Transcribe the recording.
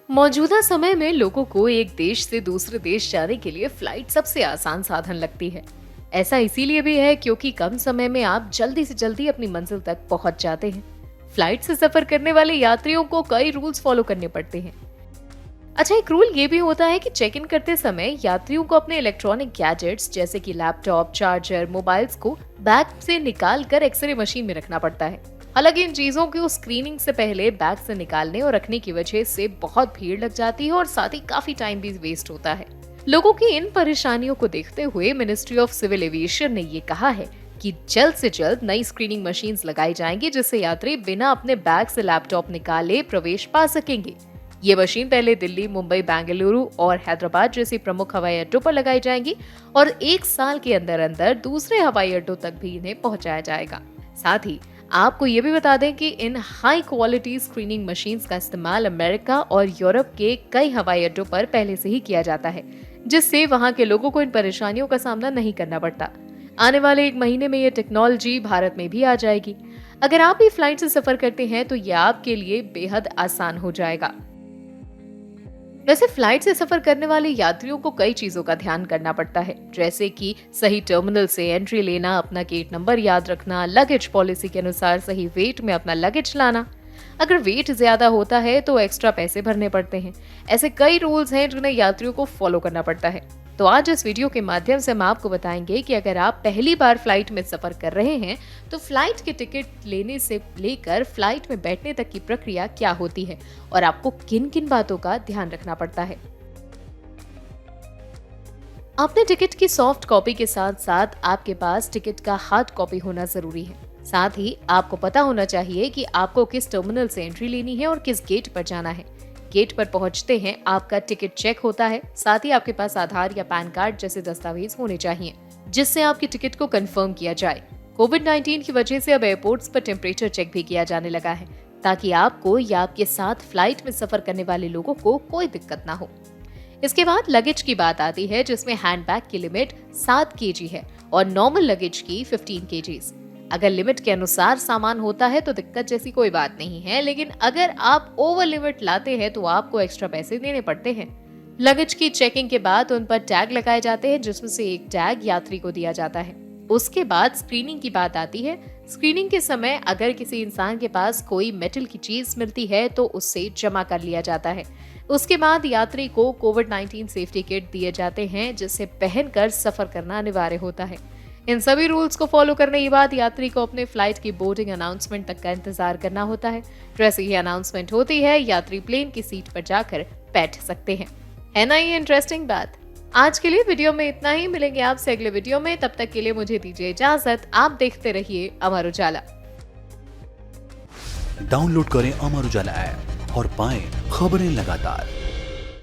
मौजूदा समय में लोगों को एक देश से दूसरे देश जाने के लिए फ्लाइट सबसे आसान साधन लगती है। ऐसा इसीलिए भी है क्योंकि कम समय में आप जल्दी से जल्दी अपनी मंजिल तक पहुंच जाते हैं। फ्लाइट से सफर करने वाले यात्रियों को कई रूल्स फॉलो करने पड़ते हैं। अच्छा, एक रूल ये भी होता है कि चेक इन करते समय यात्रियों को अपने इलेक्ट्रॉनिक गैजेट्स जैसे कि लैपटॉप, चार्जर, मोबाइल्स को बैग से निकाल कर एक्सरे मशीन में रखना पड़ता है। हालांकि इन चीजों को स्क्रीनिंग से पहले बैग से निकालने और रखने की वजह से बहुत भीड़ लग जाती है और साथ ही काफी टाइम भी वेस्ट होता है। लोगों की इन परेशानियों को देखते हुए मिनिस्ट्री ऑफ सिविल एविएशन ने ये कहा है कि जल्द से जल्द नई स्क्रीनिंग मशीन्स लगाई जाएंगी जिससे यात्री बिना अपने बैग से लैपटॉप निकाले प्रवेश पा सकेंगे। ये मशीन पहले दिल्ली, मुंबई, बेंगलुरु और हैदराबाद जैसे प्रमुख हवाई अड्डों पर लगाई जाएंगी और 1 साल के अंदर अंदर दूसरे हवाई अड्डों तक भी इन्हें पहुंचाया जाएगा। साथ ही आपको ये भी बता दें कि इन हाई क्वालिटी स्क्रीनिंग मशीन्स का इस्तेमाल अमेरिका और यूरोप के कई हवाई अड्डों पर पहले से ही किया जाता है, जिससे वहां के लोगों को इन परेशानियों का सामना नहीं करना पड़ता। आने वाले 1 महीने में ये टेक्नोलॉजी भारत में भी आ जाएगी। अगर आप भी फ्लाइट से सफर करते हैं तो ये आपके लिए बेहद आसान हो जाएगा। वैसे फ्लाइट से सफर करने वाले यात्रियों को कई चीजों का ध्यान करना पड़ता है, जैसे कि सही टर्मिनल से एंट्री लेना, अपना गेट नंबर याद रखना, लगेज पॉलिसी के अनुसार सही वेट में अपना लगेज लाना। अगर वेट ज्यादा होता है तो एक्स्ट्रा पैसे भरने पड़ते हैं। ऐसे कई रूल्स हैं जिन्हें यात्रियों को फॉलो करना पड़ता है। तो आज इस वीडियो के माध्यम से हम आपको बताएंगे कि अगर आप पहली बार फ्लाइट में सफर कर रहे हैं तो फ्लाइट के टिकट लेने से लेकर फ्लाइट में बैठने तक की प्रक्रिया क्या होती है और आपको किन किन बातों का ध्यान रखना पड़ता है। अपने टिकट की सॉफ्ट कॉपी के साथ साथ आपके पास टिकट का हार्ड कॉपी होना जरूरी है। साथ ही आपको पता होना चाहिए कि आपको किस टर्मिनल से एंट्री लेनी है और किस गेट पर जाना है। गेट पर पहुंचते हैं आपका टिकट चेक होता है। साथ ही आपके पास आधार या पैन कार्ड जैसे दस्तावेज होने चाहिए जिससे आपकी टिकट को कंफर्म किया जाए। कोविड-19 की वजह से अब एयरपोर्ट्स पर टेम्परेचर चेक भी किया जाने लगा है ताकि आपको या आपके साथ फ्लाइट में सफर करने वाले लोगों को कोई दिक्कत ना हो। इसके बाद लगेज की बात आती है जिसमें हैंडबैग की लिमिट 7 kg है और नॉर्मल लगेज की 15 kg। अगर लिमिट के अनुसार सामान होता है तो दिक्कत जैसी कोई बात नहीं है, लेकिन अगर आप ओवर लिमिट लाते हैं तो आपको एक्स्ट्रा पैसे देने पड़ते हैं। लगेज की चेकिंग के बाद उन पर टैग लगाए जाते हैं जिसमें से एक टैग यात्री को दिया जाता है। उसके बाद स्क्रीनिंग की बात आती है। स्क्रीनिंग के समय अगर किसी इंसान के पास कोई मेटल की चीज मिलती है तो उससे जमा कर लिया जाता है। उसके बाद यात्री को कोविड-19 सेफ्टी किट दिए जाते हैं जिसे पहनकर सफर करना अनिवार्य होता है। इन सभी रूल्स को फॉलो करने के बाद यात्री को अपने फ्लाइट की बोर्डिंग अनाउंसमेंट तक का इंतजार करना होता है। जैसे ही अनाउंसमेंट होती है यात्री प्लेन की सीट पर जाकर बैठ सकते हैं। है ना ये इंटरेस्टिंग बात। आज के लिए वीडियो में इतना ही। मिलेंगे आपसे अगले वीडियो में, तब तक के लिए मुझे दीजिए इजाजत। आप देखते रहिए अमर उजाला। डाउनलोड करें अमर उजाला ऐप और पाएं खबरें लगातार।